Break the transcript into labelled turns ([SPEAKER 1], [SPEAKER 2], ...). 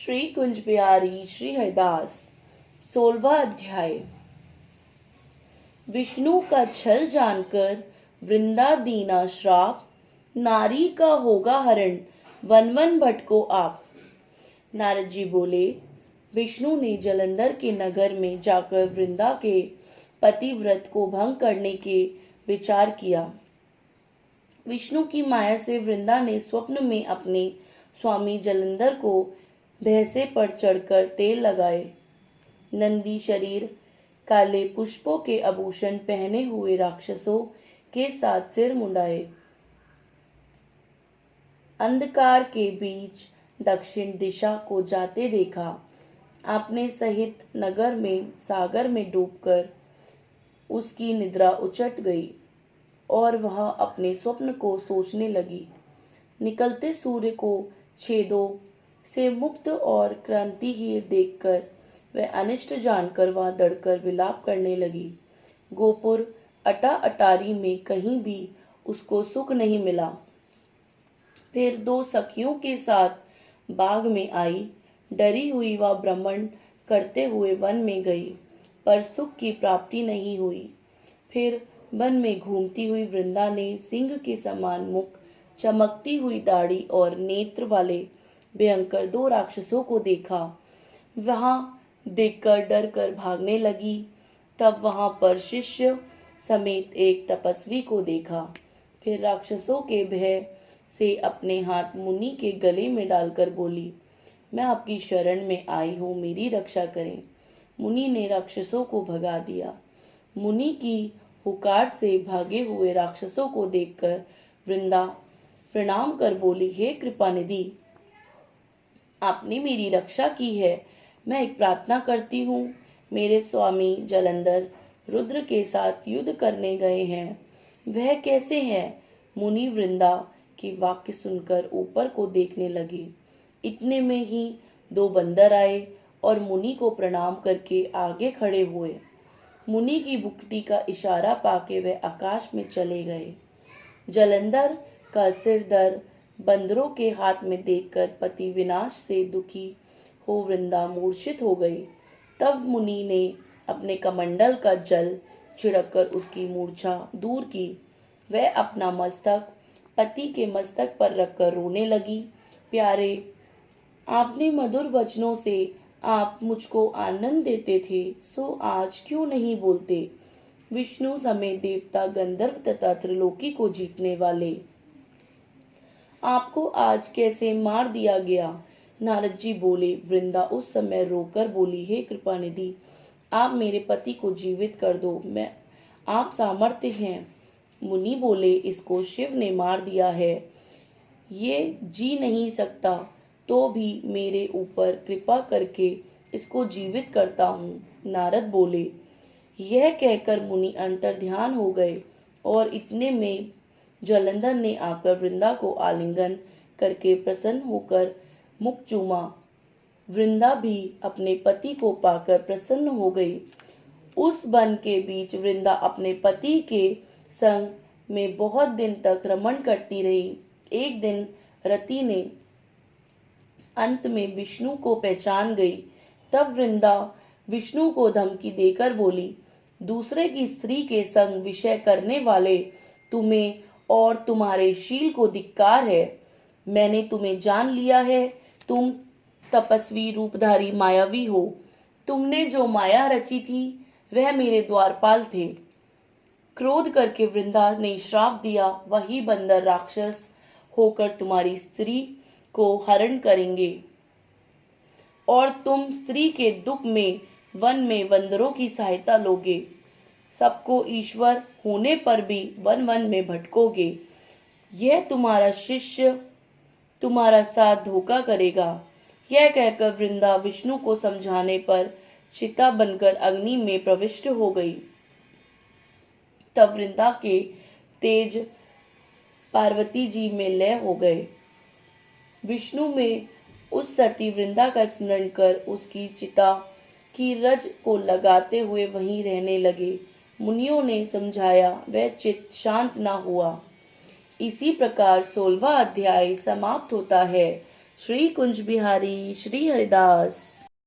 [SPEAKER 1] श्री कुंज बिहारी श्री हरिदास। 16वां अध्याय। विष्णु का छल जानकर वृंदा दीना श्राप, नारी का होगा हरण, वन वन भटको आप। नारद जी बोले, विष्णु ने जलंधर के नगर में जाकर वृंदा के पतिव्रत को भंग करने के विचार किया। विष्णु की माया से वृंदा ने स्वप्न में अपने स्वामी जलंधर को भैंसे पर चढ़कर तेल लगाए, नंदी शरीर, काले पुष्पों के आभूषण पहने हुए राक्षसों के साथ सिर मुंडाए, अंधकार के बीच दक्षिण दिशा को जाते देखा। आपने सहित नगर में सागर में डूबकर उसकी निद्रा उचट गई और वह अपने स्वप्न को सोचने लगी। निकलते सूर्य को छेदों से मुक्त और क्रांतिहीन देखकर वह अनिष्ट जानकर वहां दौड़कर विलाप करने लगी। गोपुर अटा अटारी में कहीं भी उसको सुख नहीं मिला। फिर दो सखियों के साथ बाग में आई। डरी हुई वह भ्रमण करते हुए वन में गई, पर सुख की प्राप्ति नहीं हुई। फिर वन में घूमती हुई वृंदा ने सिंह के समान मुख, चमकती हुई दाढ़ी और नेत्र वाले भयंकर दो राक्षसों को देखा। वहां देखकर डर कर भागने लगी। तब वहां पर शिष्य समेत एक तपस्वी को देखा। फिर राक्षसों के भय से अपने हाथ मुनि के गले में डालकर बोली, मैं आपकी शरण में आई हूँ, मेरी रक्षा करें। मुनि ने राक्षसों को भगा दिया। मुनि की हुकार से भागे हुए राक्षसों को देखकर वृंदा प्रणाम कर बोली, हे कृपानिधि, आपने मेरी रक्षा की है। मैं एक प्रार्थना करती हूँ। मेरे स्वामी जलंधर रुद्र के साथ युद्ध करने गए हैं, वह कैसे हैं? मुनि वृंदा के वाक्य सुनकर ऊपर को देखने लगे। इतने में ही दो बंदर आए और मुनि को प्रणाम करके आगे खड़े हुए। मुनि की बुकटी का इशारा पाके वे आकाश में चले गए। जलंधर का सिर दर बंदरों के हाथ में देखकर पति विनाश से दुखी हो वृंदा मूर्छित हो गई। तब मुनि ने अपने कमंडल का जल छिड़ककर उसकी मूर्छा दूर की। वह अपना मस्तक पति के मस्तक पर रखकर रोने लगी। प्यारे, आपने मधुर वचनों से आप मुझको आनंद देते थे, सो आज क्यों नहीं बोलते? विष्णु समेत देवता, गंधर्व तथा त्रिलोकी को जीतने वाले आपको आज कैसे मार दिया गया? नारद जी बोले। वृंदा उस समय रोकर बोली, हे कृपानिधि, आप मेरे पति को जीवित कर दो, मैं आप सामर्थ्य हैं। मुनि बोले, इसको शिव ने मार दिया है, ये जी नहीं सकता, तो भी मेरे ऊपर कृपा करके इसको जीवित करता हूँ। नारद बोले। यह कहकर मुनि अंतर्ध्यान हो गए और इतने में जलंधर ने आकर वृंदा को आलिंगन करके प्रसन्न होकर मुख चूमा। वृंदा भी अपने पति को पाकर प्रसन्न हो गई। उस वन के बीच वृंदा अपने पति के संग में बहुत दिन तक रमण करती रही। एक दिन रति ने अंत में विष्णु को पहचान गई। तब वृंदा विष्णु को धमकी देकर बोली, दूसरे की स्त्री के संग विषय करने वाले तुम्हें और तुम्हारे शील को धिक्कार है। मैंने तुम्हें जान लिया है, तुम तपस्वी रूपधारी मायावी हो। तुमने जो माया रची थी वह मेरे द्वारपाल थे। क्रोध करके वृंदा ने श्राप दिया, वही बंदर राक्षस होकर तुम्हारी स्त्री को हरण करेंगे और तुम स्त्री के दुख में वन में बंदरों की सहायता लोगे। सबको ईश्वर होने पर भी वन वन में भटकोगे। यह तुम्हारा शिष्य तुम्हारा साथ धोखा करेगा। यह कहकर वृंदा विष्णु को समझाने पर चिता बनकर अग्नि में प्रविष्ट हो गई। तब वृंदा के तेज पार्वती जी में लय हो गए। विष्णु में उस सती वृंदा का स्मरण कर उसकी चिता की रज को लगाते हुए वहीं रहने लगे। मुनियों ने समझाया, वह चित्त शांत न हुआ। इसी प्रकार 16वां अध्याय समाप्त होता है। श्री कुंज बिहारी श्री हरिदास।